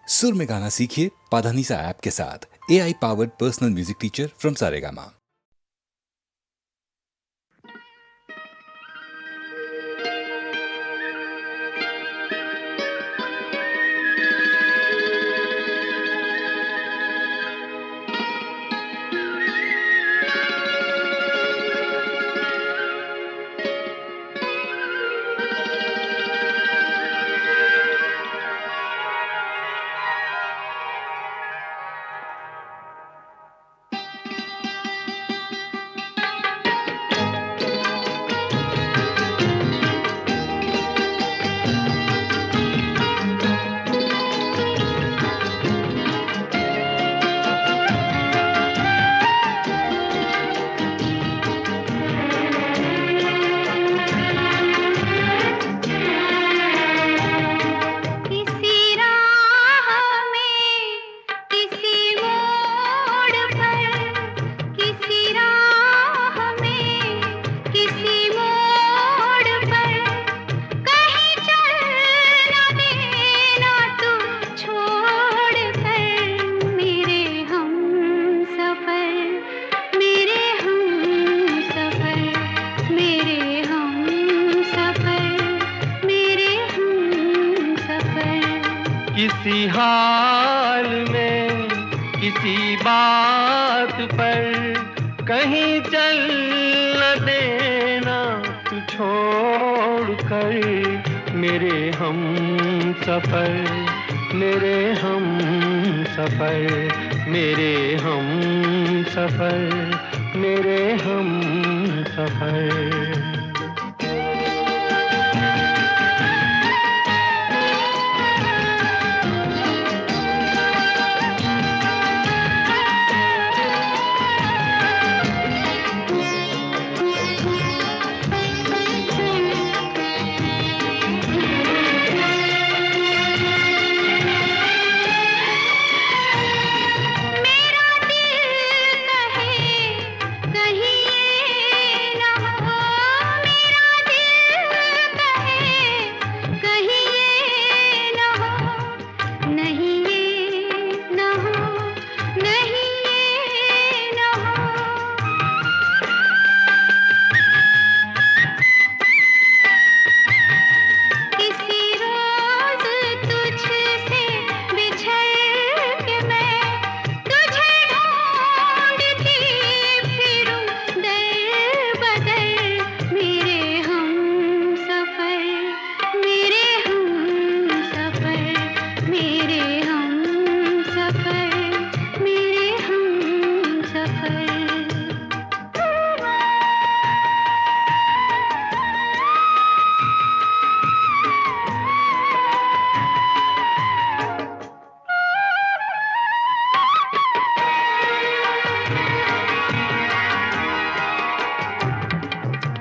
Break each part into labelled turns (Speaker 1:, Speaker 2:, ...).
Speaker 1: सुर में गाना सीखिए पाधानीसा ऐप के साथ। AI powered personal music teacher from Saregama.
Speaker 2: किसी हाल में किसी बात पर कहीं चल न देना तू छोड़ कर मेरे हम सफर, मेरे हम सफर, मेरे हम सफर, मेरे हम सफर।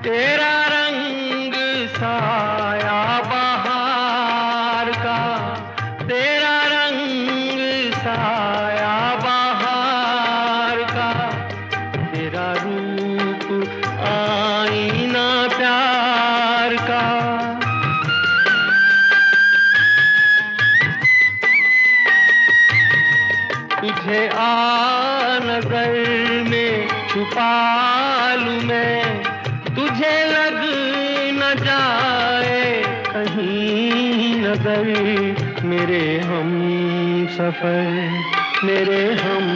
Speaker 2: तेरा रंग साया बहार का, तेरा रंग साया बहार का, तेरा रूप आईना प्यार का। तुझे आ नजर में छुपा लूं मैं, तुझे लग न जाए कहीं नजर मेरे हम सफर, मेरे हम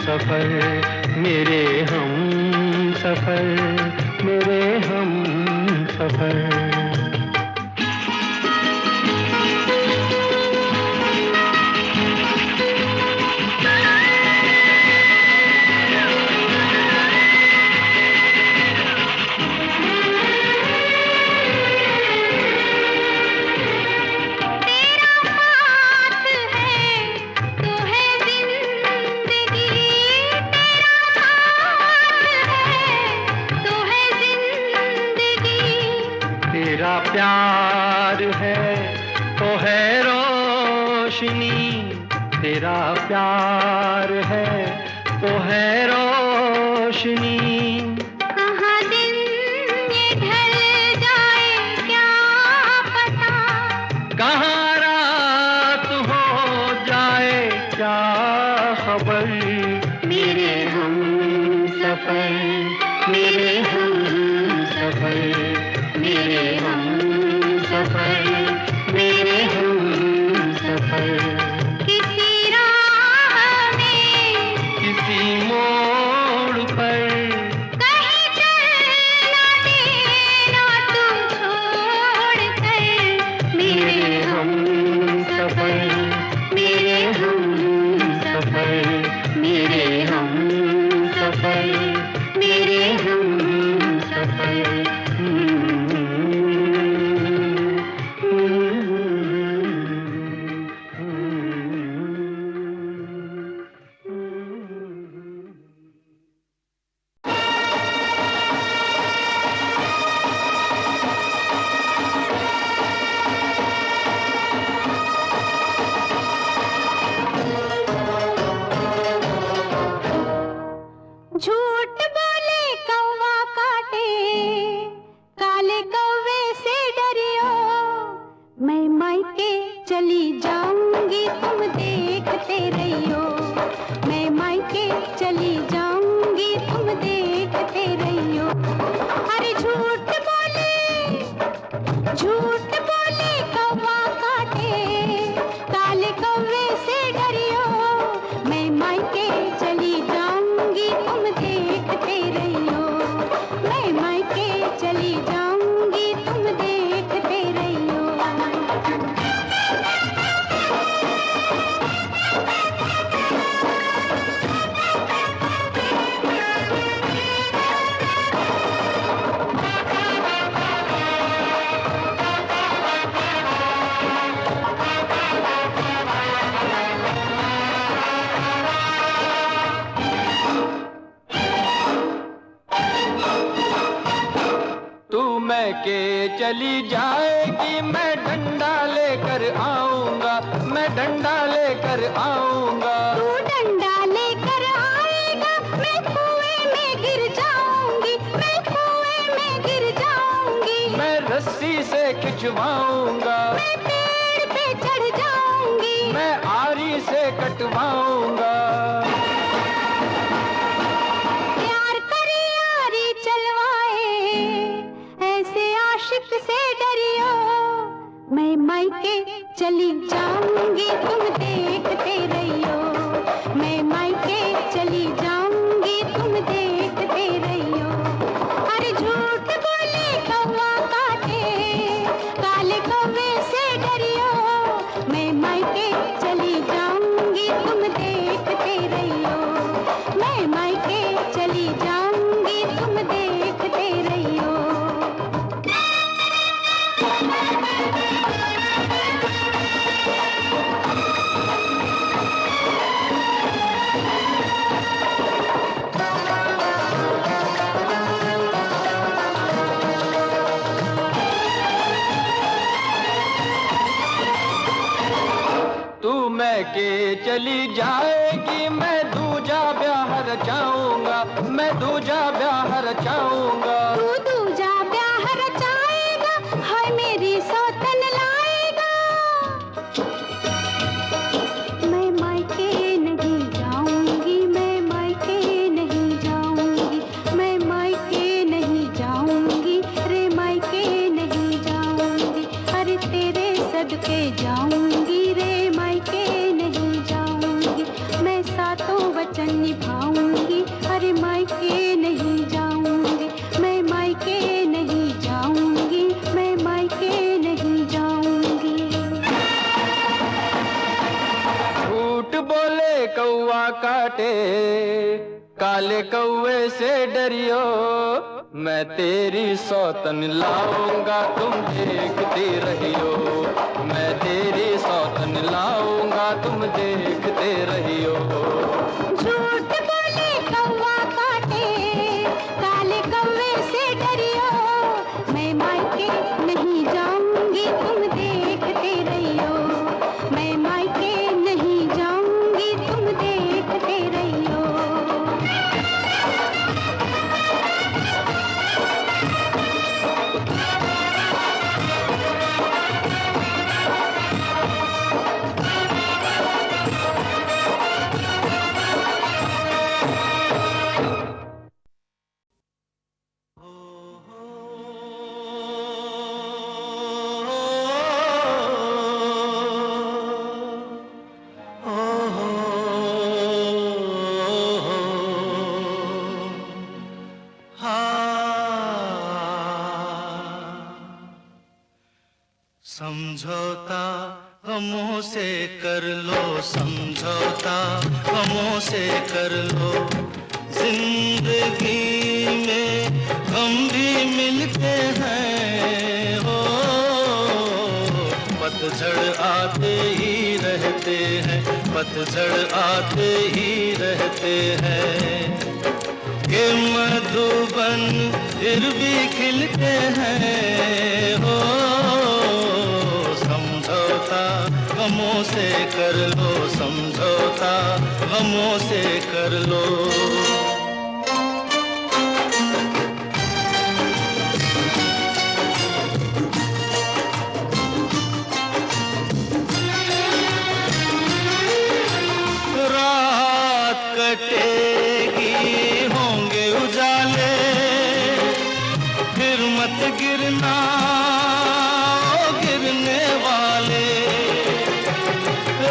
Speaker 2: सफर, मेरे हम सफर, मेरे हम सफर। तेरा प्यार है तो है रोशनी, तेरा प्यार है तो है रोशनी।
Speaker 3: कहाँ दिन ये ढल जाए क्या पता,
Speaker 2: कहाँ रात हो सफर, मेरे हम सफर, मेरे हम सफर, मेरे हम सफर।
Speaker 3: किसी राह में,
Speaker 2: किसी मोड़ पर,
Speaker 3: कहीं चल ना देना तू छोड़ कर।
Speaker 2: मेरे हम सफर, मेरे हम सफर, मेरे हम सफर, मेरे हम सफर।
Speaker 3: झूठ बोले कौवा काटे, काले कौवे से डरियो। मैं मायके चली जाऊंगी तुम देखते रहियो। मैं मायके चली जाऊंगी तुम देखते रहियो। अरे झूठ बोले कौवा काटे, काले कौवे से डरियो। मैं मायके चली जाऊंगी तुम देखते रहियो। मैं मायके चली जाऊंगी तुम देखते रहियो।
Speaker 2: तू मैके चली जाएगी, मैं डंडा लेकर आऊंगा, मैं डंडा लेकर आऊंगा।
Speaker 3: तू डंडा लेकर आएगा, मैं कुएं में गिर जाऊंगी, मैं कुएं में गिर जाऊंगी।
Speaker 2: मैं रस्सी से खिंचवाऊंगा,
Speaker 3: मैं पेड़ पे चढ़ जाऊंगी।
Speaker 2: मैं आरी से कटवाऊंगा।
Speaker 3: प्यार करे यारी चलवाए, ऐसे आशिक से डरियो। मैं मायके चली जाऊंगी तुम देखते रहियो। मैं मायके चली जाऊंगी तुम देखते रहियो। अरे झूठ बोले कौवा काटे, काले कौवे से डरियो। मैं मायके चली जाऊंगी तुम देखते रहियो। मैं मायके चली जाऊंगी तुम देखते रहियो।
Speaker 2: तू मैके चली जाएगी, मैं दूजा ब्याह रचाऊंगा, मैं दूजा ब्याह रचाऊंगा।
Speaker 3: तू दूजा ब्याह रचाएगा, हाय मेरी सौतन लाएगा। मैं मायके नहीं जाऊंगी, मैं मायके नहीं जाऊंगी, मैं मायके नहीं जाऊंगी, रे मायके नहीं जाऊंगी। अरे तेरे सदके जाऊंगी, रे मायके नहीं जाऊंगी। मैं सातों वचन निभाऊंगी, अरे मायके नहीं जाऊंगी। मैं मायके नहीं जाऊंगी, मैं मायके नहीं जाऊंगी।
Speaker 2: झूठ बोले कौवा काटे, काले कौवे से डरियो। मैं तेरी सौतन लाऊंगा, तुम देखते रहियो। मैं तेरी सौतन लाऊंगा, तुम देखते रहियो।
Speaker 3: झूठ बोले कौवा काटे, काले कौवे से डरियो। मैं मायके नहीं जाऊंगी, तुम देखते रहियो। मैं मायके नहीं जाऊंगी, तुम देखते रहियो।
Speaker 4: समझौता गमों से कर लो, समझौता गमों से कर लो। जिंदगी में गम भी मिलते हैं हो, पतझड़ आते ही रहते हैं, पतझड़ आते ही रहते हैं। ये मधुबन फिर भी खिलते हैं हो, समझौता गमों से कर लो, समझौता गमों से कर लो। रात कटेगी होंगे उजाले, फिर मत गिरना ओ गिरने वाले।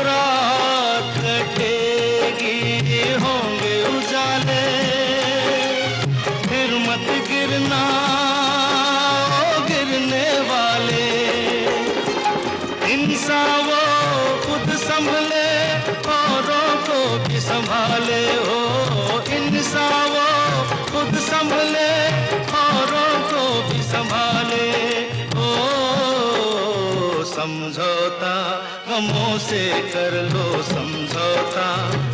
Speaker 4: रात कटेगी होंगे उजाले, फिर मत गिरना ओ गिरने वाले। इंसान वो खुद संभले औरों को भी संभाले हो, इंसान वो खुद संभले औरों को भी संभाले हो। समझौता गमों से कर लो, समझौता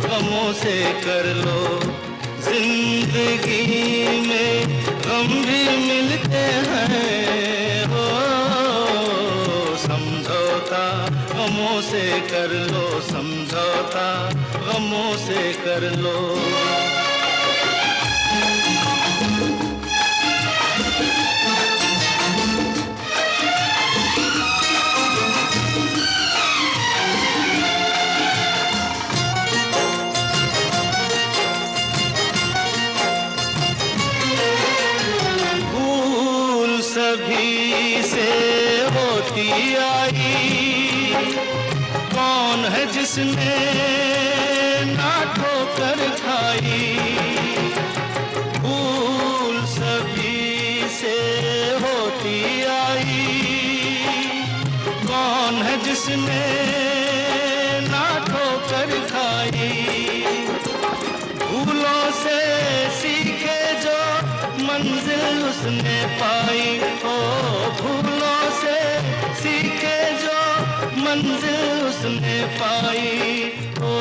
Speaker 4: गमों से कर लो। जिंदगी में गम भी मिलते हैं हो, समझौता गमों से कर लो, समझौता गमों से कर लो। भूल सभी से होती आई, कौन है जिसने ना ठोकर खाई। भूल सभी से होती आई, कौन है जिसने ना ठोकर खाई। भूलों से सीखे जो मंजिल उसने पाई हो, भूलों से सीखे जो मंजिल उसने पाई हो।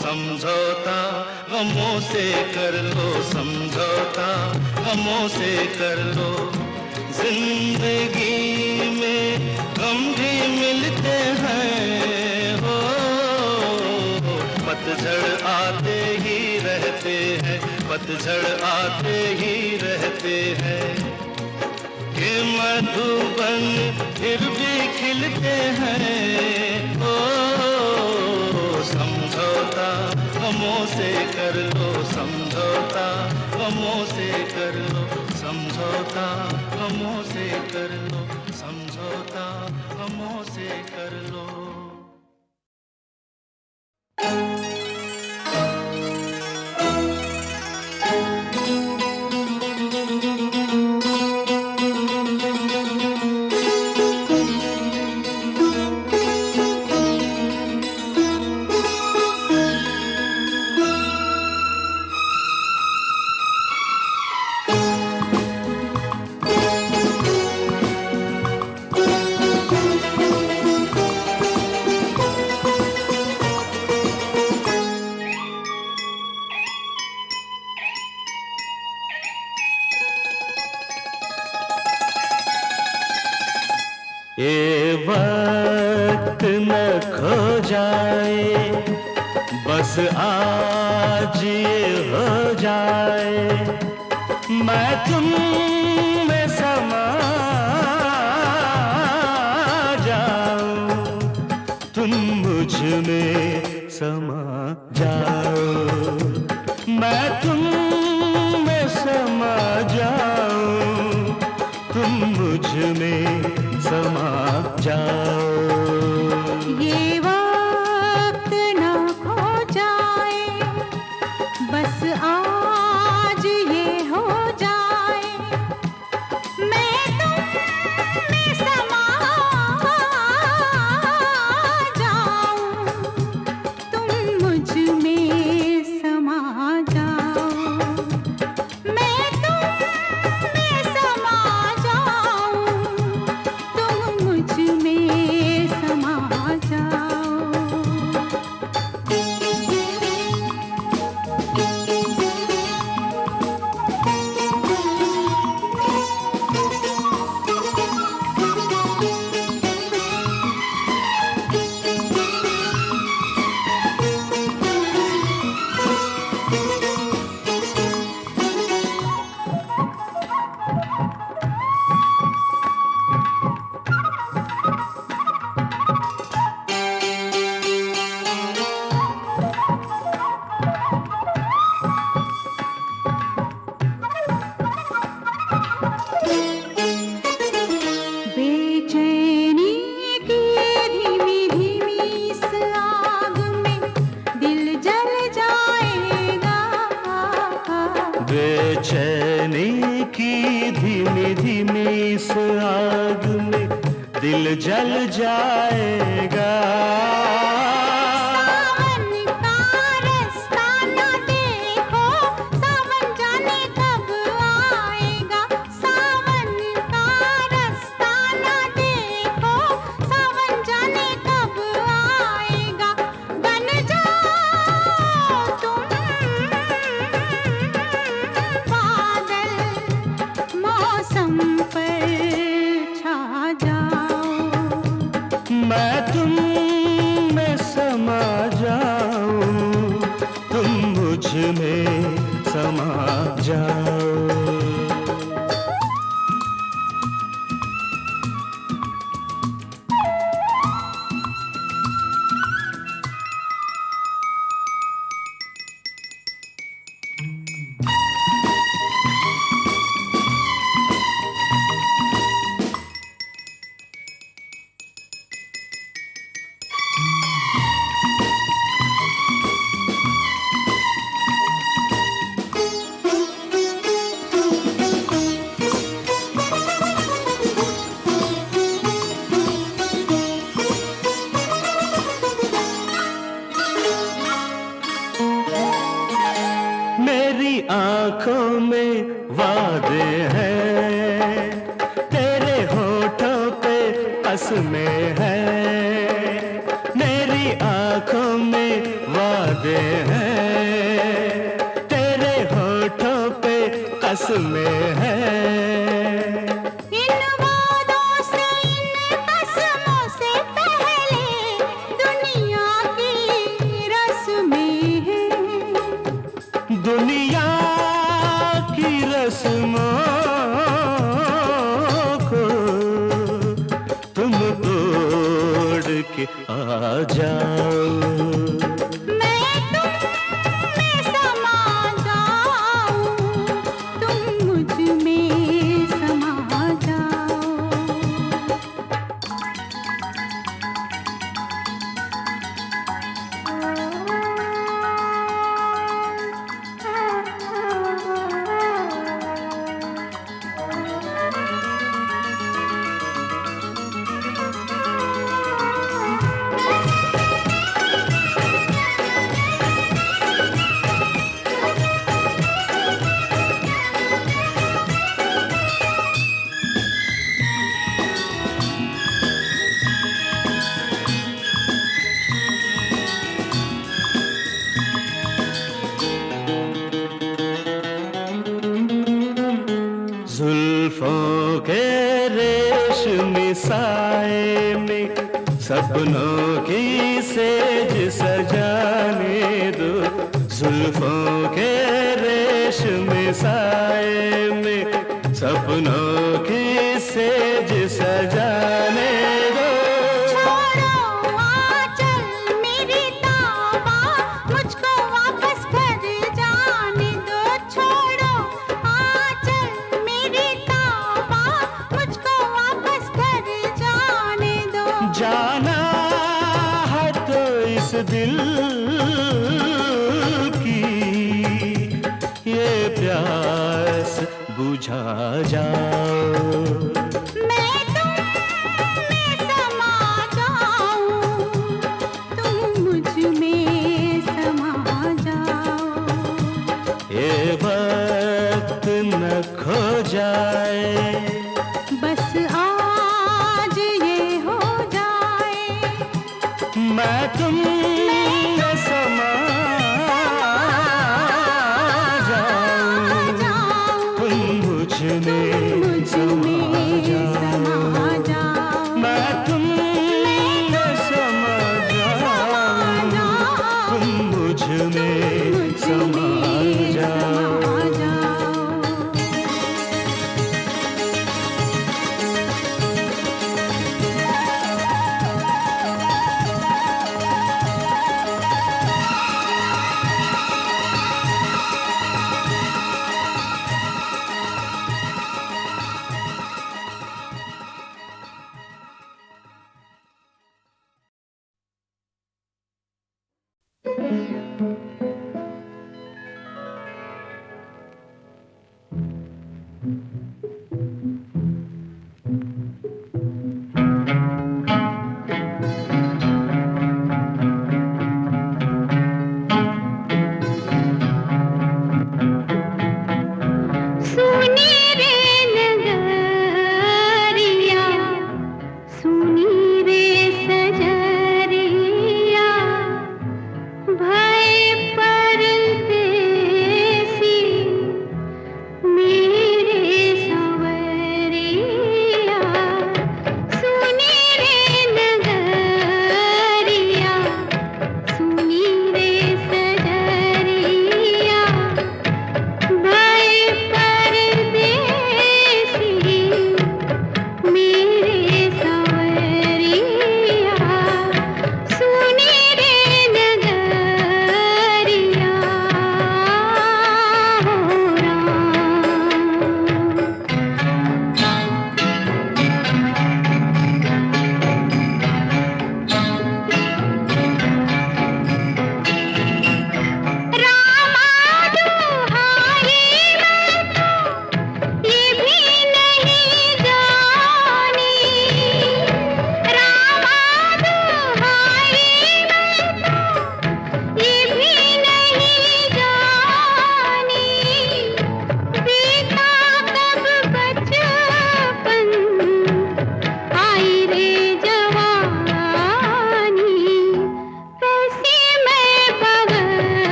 Speaker 4: समझौता गमों से कर लो, समझौता गमों से कर लो। जिंदगी में गम भी मिलते हैं हो, पतझड़ आते ही रहते हैं, पतझड़ आते ही रहते हैं। ये मधुबन फिर भी खिलते हैं ओ, समझौता गमों से कर लो, समझौता गमों से कर लो, समझौता गमों से कर लो, समझौता गमों से कर लो। ये वक्त न खो जाए, बस आज ये हो जाए। मैं तुम में समा जाऊं, तुम मुझ में समा जाओ। मैं तुम में समा जाऊं, तुम मुझ में समा जाओ।
Speaker 3: ये वक्त ना खो जाए, बस आज ये हो जाए। मैं तुम में समा
Speaker 4: जल जाएगा।
Speaker 3: सावन का रास्ता ना देखो, सावन जाने कब आएगा। सावन का रास्ता ना देखो, सावन जाने कब आएगा। बन जाओ तुम बादल, मौसम पर छा जाओ।
Speaker 4: मैं तुम में समा जाऊं, तुम मुझ में समा जाओ। मेरी आंखों में वादे हैं, तेरे होठों पे कसमें हैं। मेरी आंखों में वादे हैं, तेरे होठों पे कसमें हैं।
Speaker 3: इन वादों से, इन कसमों से पहले दुनिया की रस्में हैं।
Speaker 4: दुनिया की रस्मों को तुम तोड़ के आ जाओ।
Speaker 3: मैं तुम में समा जाऊं, तुम मुझ में समा जाओ।
Speaker 4: जुल्फों के रेशमी साए में सपनों की सेज सजाने दो। जुल्फों के रेशमी साए में सपनों की सेज सजाने दो।
Speaker 3: छोड़ो आंचल मेरी ताबा, मुझको वापस घर जाने दो। छोड़ो आंचल मेरी ताबा, मुझको वापस घर जाने दो।
Speaker 4: जाना है तो इस दिल की ये प्यास बुझा जाओ।
Speaker 3: मैं तुम में समा जाऊं, तुम मुझ में समा जाओ।
Speaker 4: ये वक्त न खो जाए,
Speaker 3: बस आज ये हो जाए।
Speaker 4: मैं तुम में समा जाऊं, तुम मुझ में समा जाओ। मैं तुम में समा जाऊं, तुम मुझ में समा जाओ।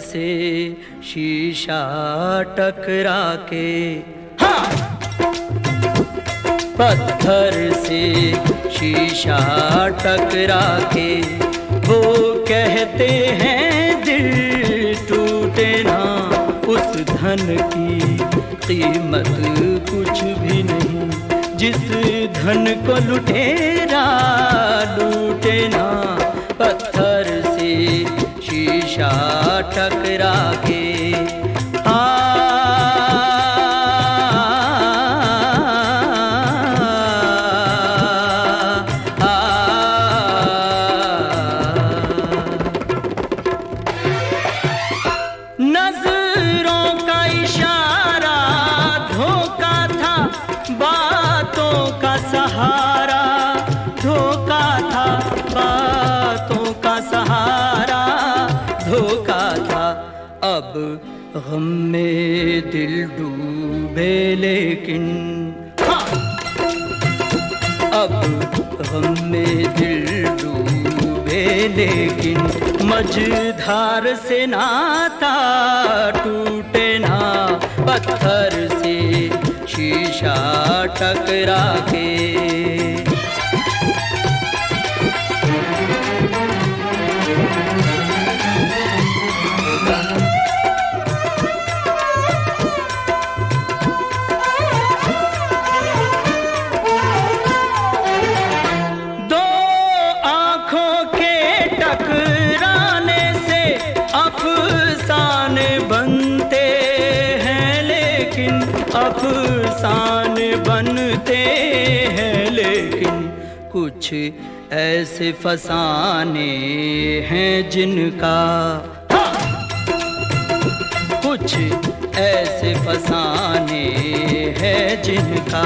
Speaker 5: से शीशा टकरा के, हाँ! पत्थर से शीशा टकरा के वो कहते हैं दिल टूटे ना, उस धन की कीमत कुछ भी नहीं जिस धन को लुटेरा लूटे ना। पत्थर से शीशा टकरा के नजरों का इशारा धोखा था, बातों का सहारा धोखा था, बातों का सहारा धोखा था। अब गम में दिल डूबे लेकिन, हाँ! अब गम में दिल डूबे लेकिन मझधार से नाता टूटे ना। पत्थर से शीशा टकरा के अफसाने बनते हैं, लेकिन कुछ ऐसे फसाने हैं जिनका, हाँ! कुछ ऐसे फसाने हैं जिनका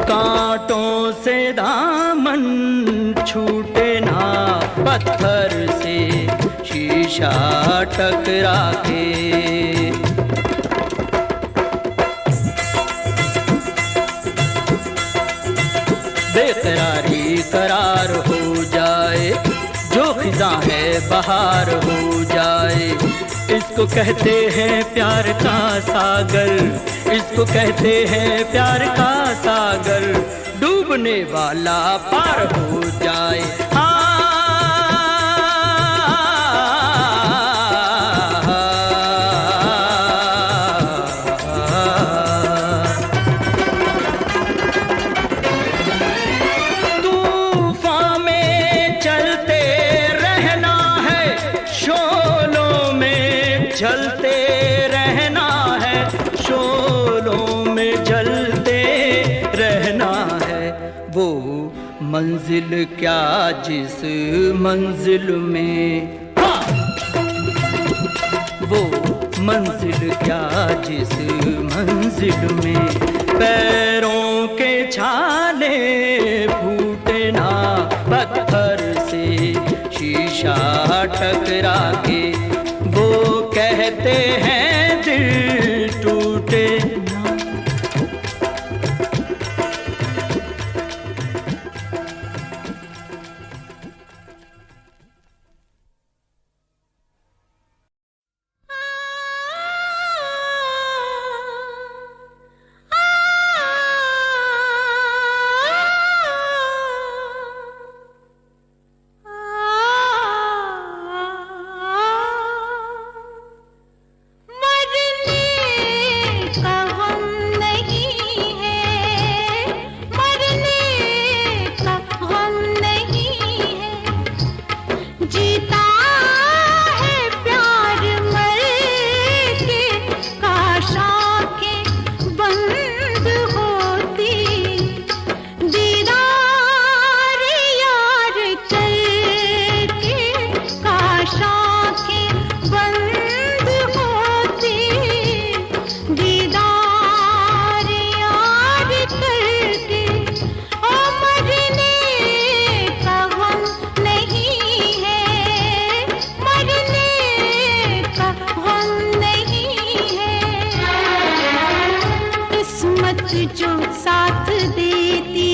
Speaker 5: कांटों से दामन छूटे ना। पत्थर से शीशा टकरा के बेकरारी करार हो जाए, जो खिज़ा है बहार हो जाए। इसको कहते हैं प्यार का सागर, इसको कहते हैं प्यार का सागर। डूबने वाला पार हो जाए, जलते रहना है, शोलों में जलते रहना है। वो मंजिल क्या जिस मंजिल में, हाँ! वो मंजिल क्या जिस मंजिल में पैरों के छाले फूटे ना। पत्थर से शीशा टकरा के वो कहते हैं दिल टूटे ना।
Speaker 3: जो साथ देती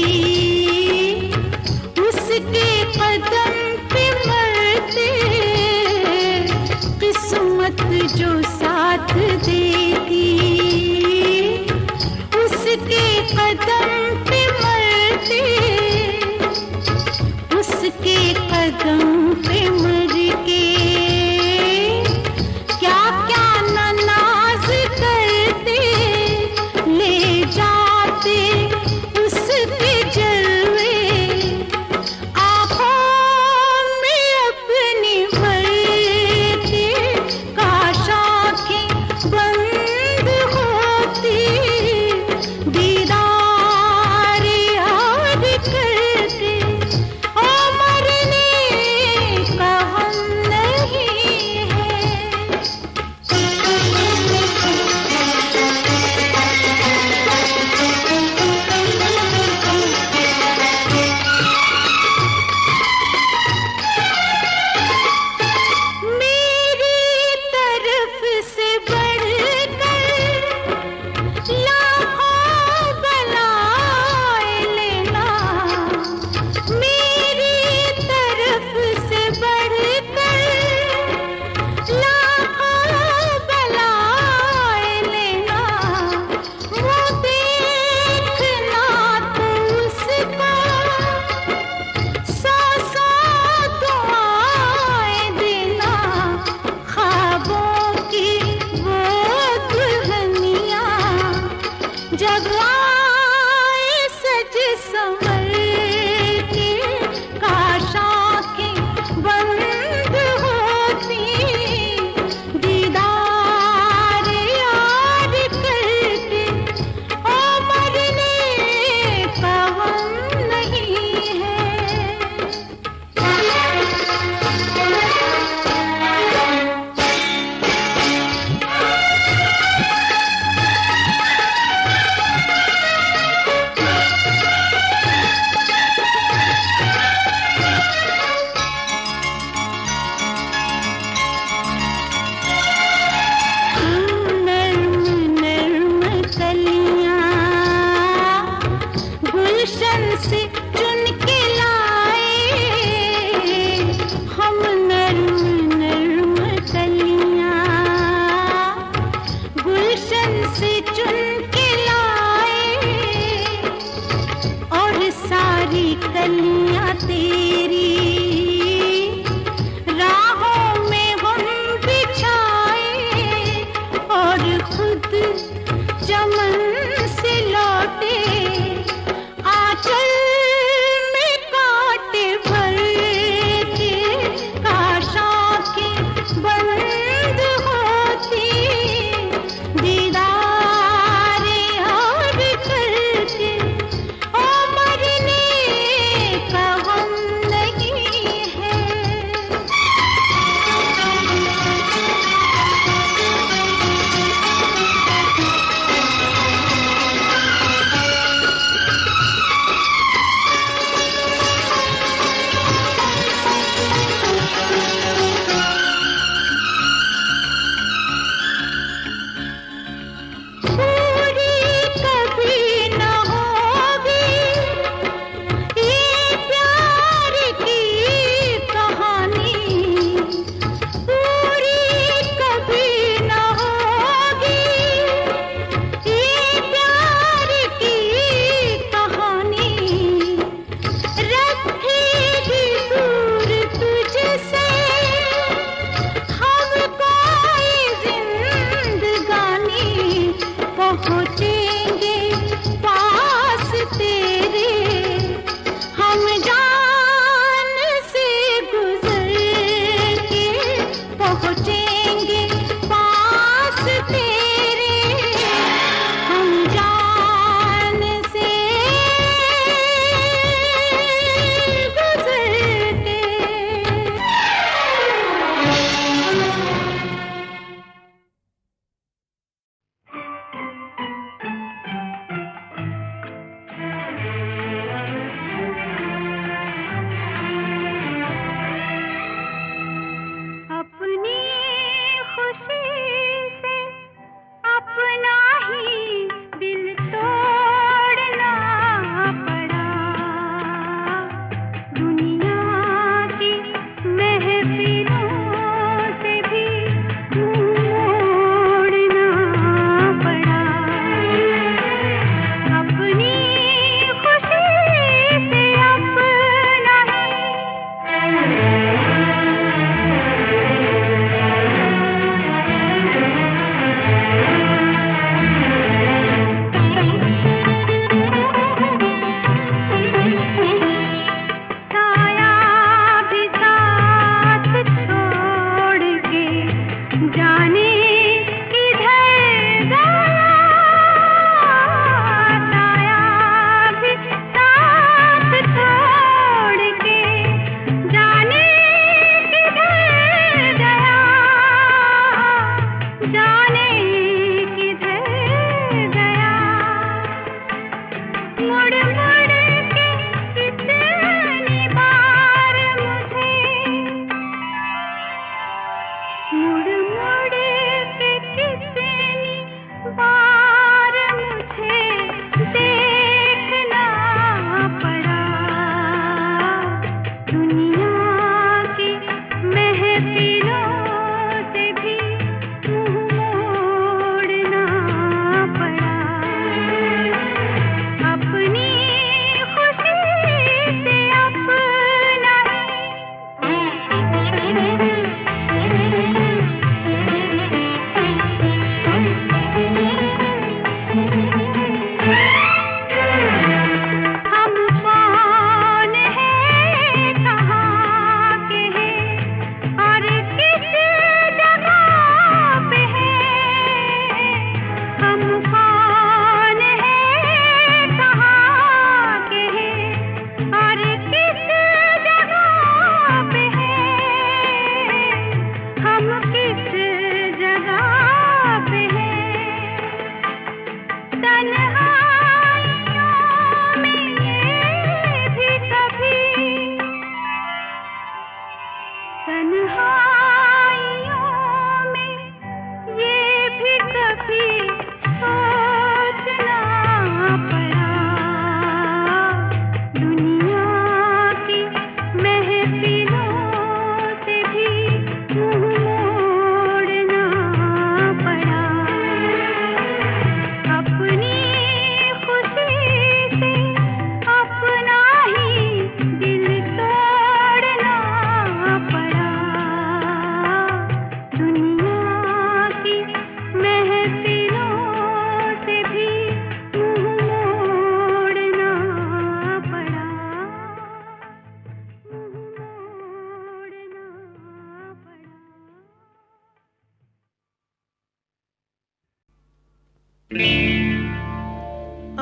Speaker 3: उसके कदम पे मरते, किस्मत जो साथ देती, उसके कदम पे मरते, उसके कदम पे मर के क्या क्या न नाज करते, ले जाते उसके जलवे, आँखों में अपनी भरते, काश आँखें बंद होती, दीदार याद करते। ओ मरने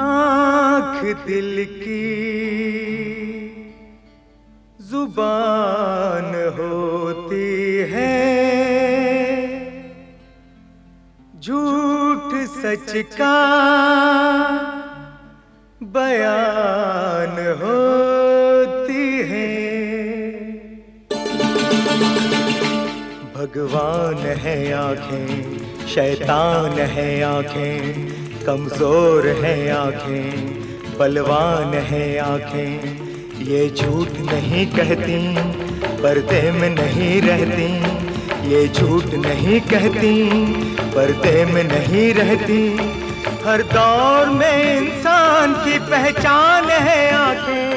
Speaker 6: आँख दिल की जुबान होती है, झूठ सच का बयान होती है। भगवान है आँखें, शैतान है आँखें, कमजोर है आँखें, बलवान है आँखें। ये झूठ नहीं कहती, पर्दे में नहीं रहती। ये झूठ नहीं कहती, पर्दे में नहीं रहती। हर दौर में इंसान की पहचान है आँखें,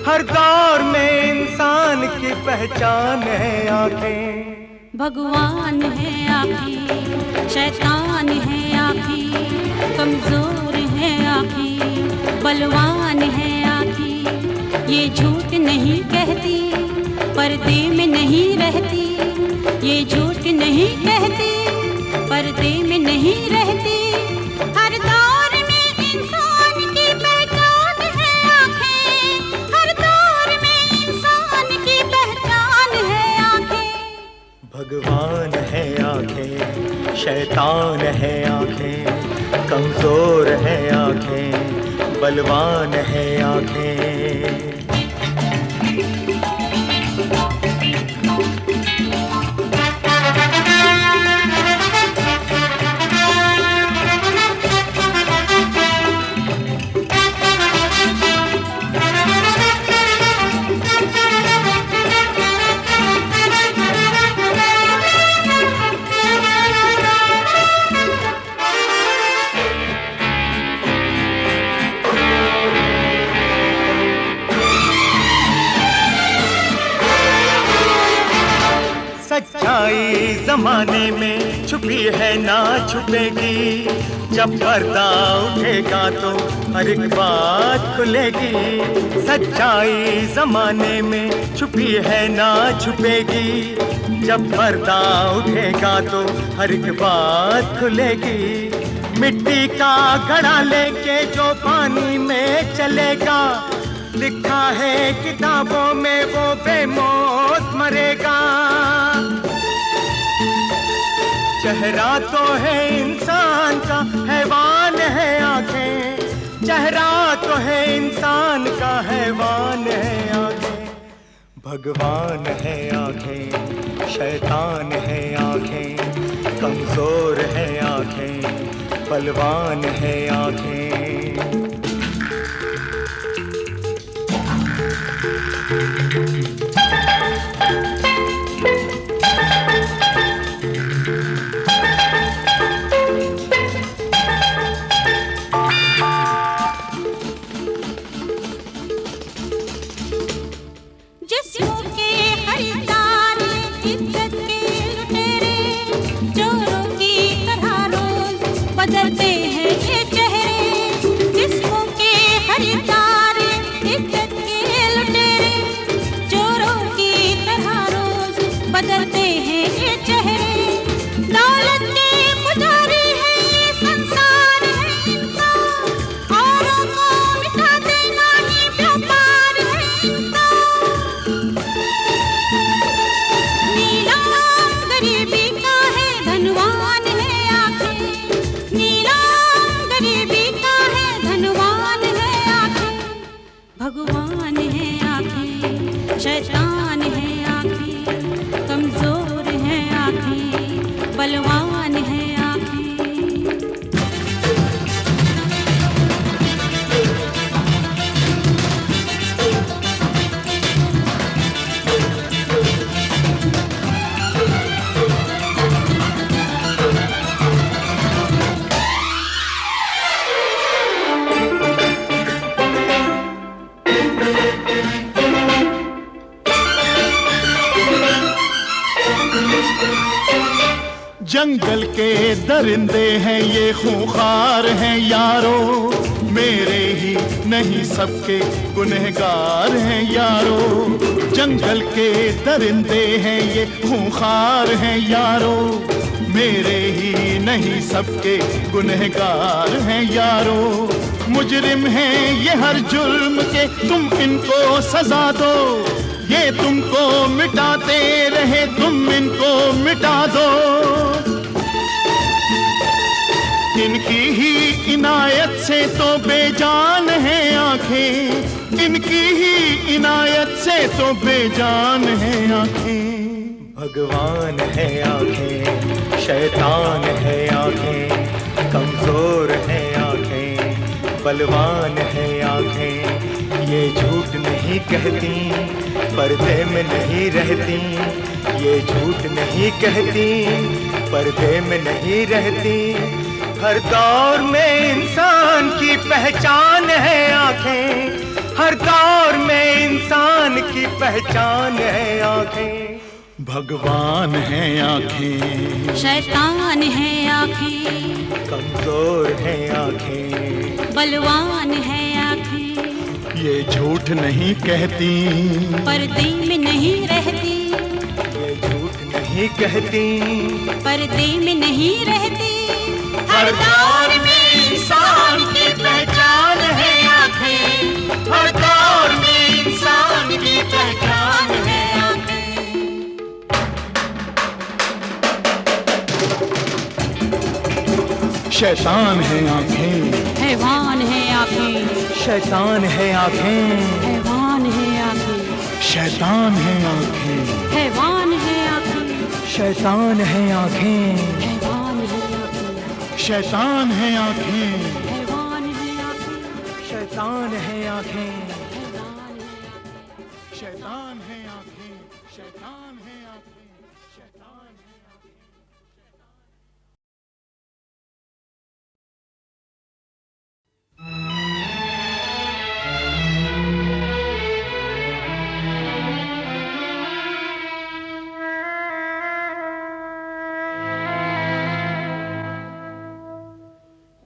Speaker 6: हर दौर में इंसान की पहचान है आँखें।
Speaker 7: भगवान है आँखें, शैतान है आँखें, कमजोर है आँखें, बलवान है आँखें। ये झूठ नहीं कहती, पर्दे में नहीं रहती। ये झूठ नहीं कहती, पर्दे में नहीं रहती। हर दौर में इंसान की पहचान है आँखें, हर दौर में इंसान की पहचान है आँखें।
Speaker 6: भगवान है आँखें, शैतान है आँखें, कमजोर है आँखें, बलवान है आँखें। जमाने में छुपी है ना छुपेगी, जब पर्दा उठेगा तो हर एक बात खुलेगी। सच्चाई जमाने में छुपी है ना छुपेगी, जब पर्दा उठेगा तो हर एक बात खुलेगी। मिट्टी का घड़ा लेके जो पानी में चलेगा, लिखा है किताबों में वो बेमौत मरेगा। चेहरा तो है इंसान का, हैवान है आंखें। चेहरा तो है इंसान का, हैवान है आंखें। भगवान है आंखें, शैतान है आंखें। कमजोर है आंखें, बलवान है आंखें।
Speaker 7: जिस्मों के खरीदार, इज्जत के लुटेरे, चोरों की तरह रोज बदलते हैं ये चेहरे। जिस्मों के खरीदार, इज्जत के लुटेरे, चोरों की तरह रोज बदलते हैं ये चेहरे। दौलत के पुजारी है ये संसार है इनका, औरों को मिटा देना ही व्यापार है इनका। नीलाम गरीबी का है, धनवान है आंखें। नीलाम गरीबी का है, धनवान है आंखें। भगवान है आंखें, शैतान है आंखें। कमजोर है आंखें, बलवान है आंखें।
Speaker 4: जंगल के दरिंदे हैं ये खूंखार हैं यारो, मेरे ही नहीं सबके गुनहगार हैं यारो। जंगल के दरिंदे हैं ये खूंखार हैं यारो, मेरे ही नहीं सबके गुनहगार हैं यारो। मुजरिम हैं ये हर जुर्म के, तुम इनको सजा दो। ये तुमको मिटाते रहे, तुम इनको मिटा दो। इनकी ही इनायत से तो बेजान है आंखें, इनकी ही इनायत से तो बेजान है आंखें।
Speaker 6: भगवान है आंखें, शैतान है आंखें। कमजोर है आंखें, बलवान है आंखें। ये झूठ नहीं कहती, पर्दे में नहीं रहती। ये झूठ नहीं कहती, पर्दे में नहीं रहती। हर दौर में इंसान की पहचान है आंखें। हर दौर में इंसान की पहचान है आंखें।
Speaker 4: भगवान है आंखें,
Speaker 7: शैतान है आंखें।
Speaker 6: कमजोर है आंखें,
Speaker 7: बलवान है आंखें।
Speaker 4: ये झूठ नहीं कहती,
Speaker 7: पर्दे में नहीं रहती।
Speaker 6: ये झूठ नहीं कहती,
Speaker 7: पर्दे में नहीं रहती।
Speaker 6: हर दौर में इंसान की पहचान है आंखें। हर दौर में इंसान की पहचान है आंखें।
Speaker 4: शैतान है आंखें,
Speaker 7: हैवान है आंखें।
Speaker 6: शैतान है आंखें।
Speaker 7: हैवान है आंखें।
Speaker 4: शैतान है आंखें,
Speaker 7: हैवान है आंखें।
Speaker 6: शैतान है आंखें।
Speaker 7: हैवान है आंखें।
Speaker 4: शैतान है आंखें।
Speaker 7: हैवान है आंखें।
Speaker 6: शैतान है आंखें।
Speaker 4: शैतान है आंखें, शैतान है आंखें, शैतान है आंखें।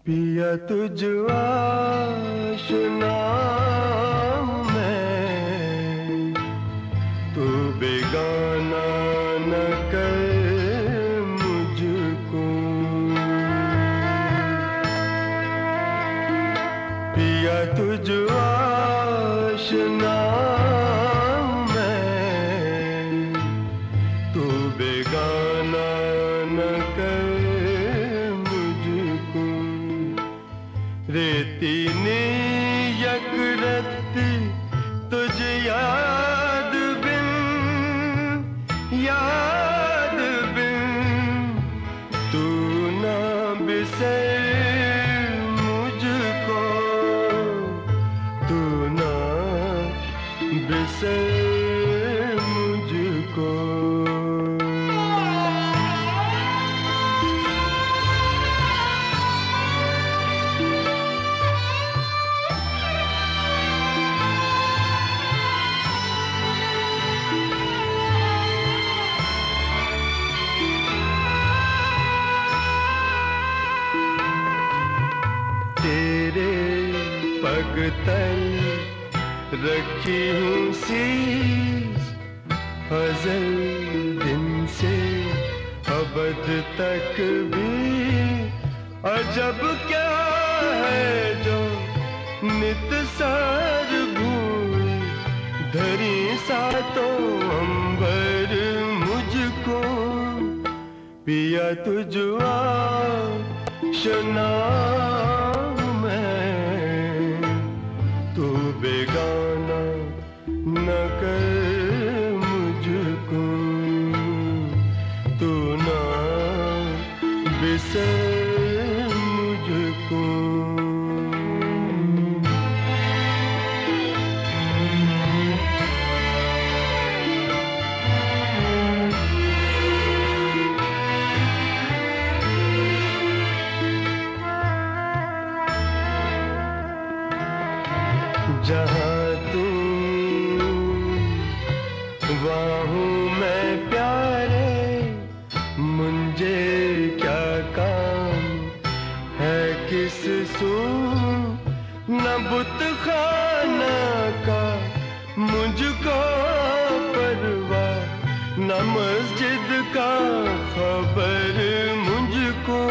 Speaker 6: पिया तुझ आशना मैं, तू बेगाना न कर मुझको। पिया तुझ आशना मैं, तू बेगाना न कर मुझको। रेती ने यकरत्ती तुझे याद बिन तू ना बिसर मुझको, तू ना बिसर मुझको। तेरे पग तल रखी हूँ शीश, अज़ल दिन से अबद तक भी। अजब क्या है जो नित सार भूल धरी सातों अंबर मुझको। पिया तुझ आशना मैं, तू बेगाना न कर मुझको, तू ना बिसर मुझको। जहाँ तू वहाँ हूँ मैं प्यारे, मुझे क्या काम है किस सू। न बुत खाना का मुझको परवाह, न मस्जिद का खबर मुझको।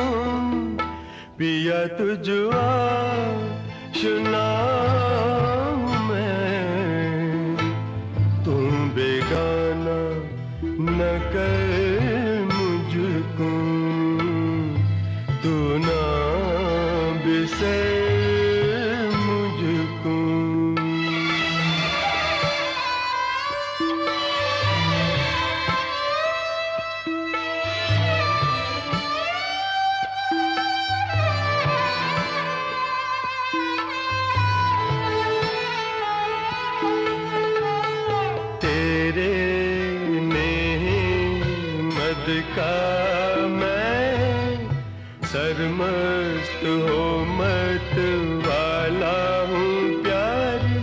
Speaker 6: पिया तुझ आशना मैं, तू बेगाना न कर मुझको, तू ना बिसर मुझको। तेरे नेमद का मैं सरमस्त हो मत वाला हूँ प्यारी,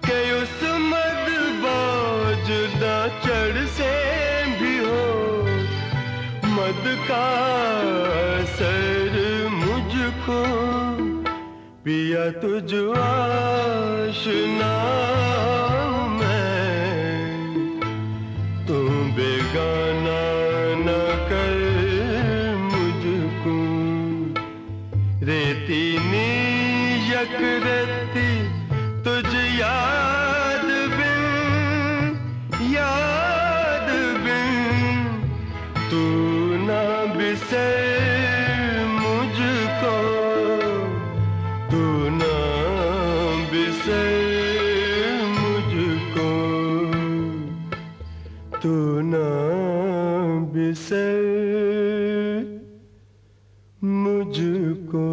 Speaker 6: के उस मद बोझ न चढ़ से भी हो मद का असर मुझको। पिया तुझ आशना मैं, तू बेगाना न कर मुझको। रेती नी यकरत्ती तुझ याद बिन तू ना बिसर मुझको, तू ना बिसर मुझको, तू ना बिसर मुझको।